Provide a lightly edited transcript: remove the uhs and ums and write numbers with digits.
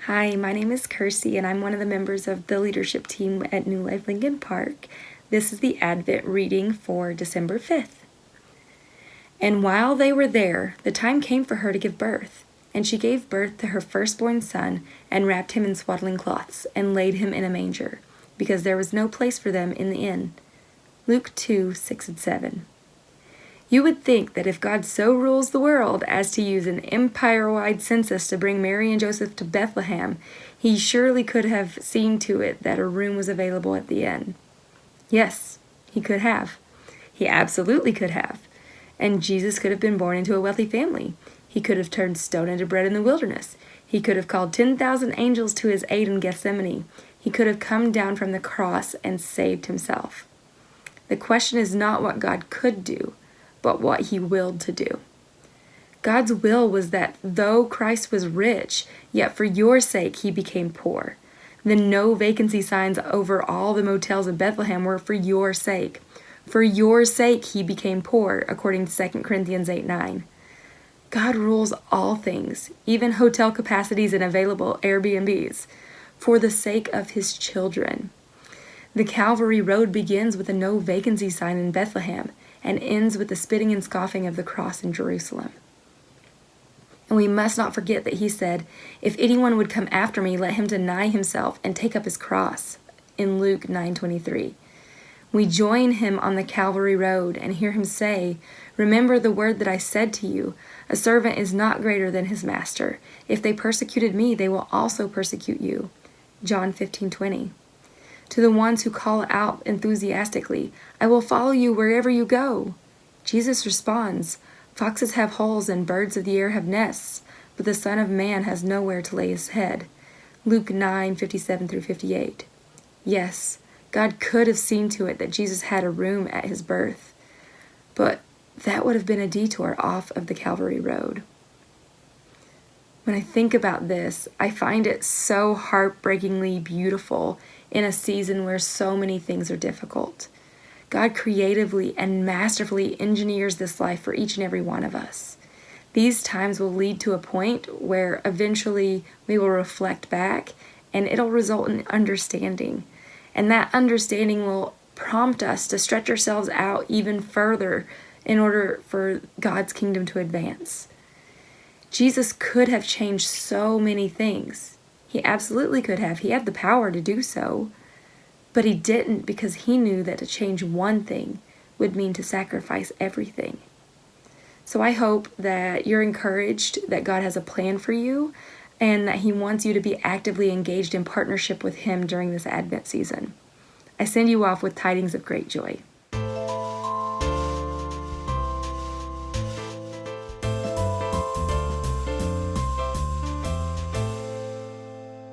Hi, my name is Kirsty, and I'm one of the members of the leadership team at New Life Lincoln Park. This is the Advent reading for December 5th. And while they were there, the time came for her to give birth. And she gave birth to her firstborn son, and wrapped him in swaddling cloths, and laid him in a manger, because there was no place for them in the inn. Luke 2:6-7. You would think that if God so rules the world as to use an empire-wide census to bring Mary and Joseph to Bethlehem, he surely could have seen to it that a room was available at the inn. Yes, he could have. He absolutely could have. And Jesus could have been born into a wealthy family. He could have turned stone into bread in the wilderness. He could have called 10,000 angels to his aid in Gethsemane. He could have come down from the cross and saved himself. The question is not what God could do, but what he willed to do. God's will was that though Christ was rich, yet for your sake he became poor. The no vacancy signs over all the motels of Bethlehem were for your sake. For your sake he became poor, according to 2 Corinthians 8:9. God rules all things, even hotel capacities and available Airbnbs, for the sake of his children. The Calvary Road begins with a no vacancy sign in Bethlehem and ends with the spitting and scoffing of the cross in Jerusalem. And we must not forget that he said, "If anyone would come after me, let him deny himself and take up his cross," in Luke 9:23. We join him on the Calvary Road and hear him say, "Remember the word that I said to you, a servant is not greater than his master. If they persecuted me, they will also persecute you." John 15:20. To the ones who call out enthusiastically, "I will follow you wherever you go," Jesus responds, "Foxes have holes and birds of the air have nests, but the Son of Man has nowhere to lay his head." Luke 9:57-58. Yes, God could have seen to it that Jesus had a room at his birth, but that would have been a detour off of the Calvary Road. When I think about this, I find it so heartbreakingly beautiful in a season where so many things are difficult. God creatively and masterfully engineers this life for each and every one of us. These times will lead to a point where eventually we will reflect back and it'll result in understanding. And that understanding will prompt us to stretch ourselves out even further in order for God's kingdom to advance. Jesus could have changed so many things. He absolutely could have. He had the power to do so. But he didn't, because he knew that to change one thing would mean to sacrifice everything. So I hope that you're encouraged that God has a plan for you and that he wants you to be actively engaged in partnership with him during this Advent season. I send you off with tidings of great joy.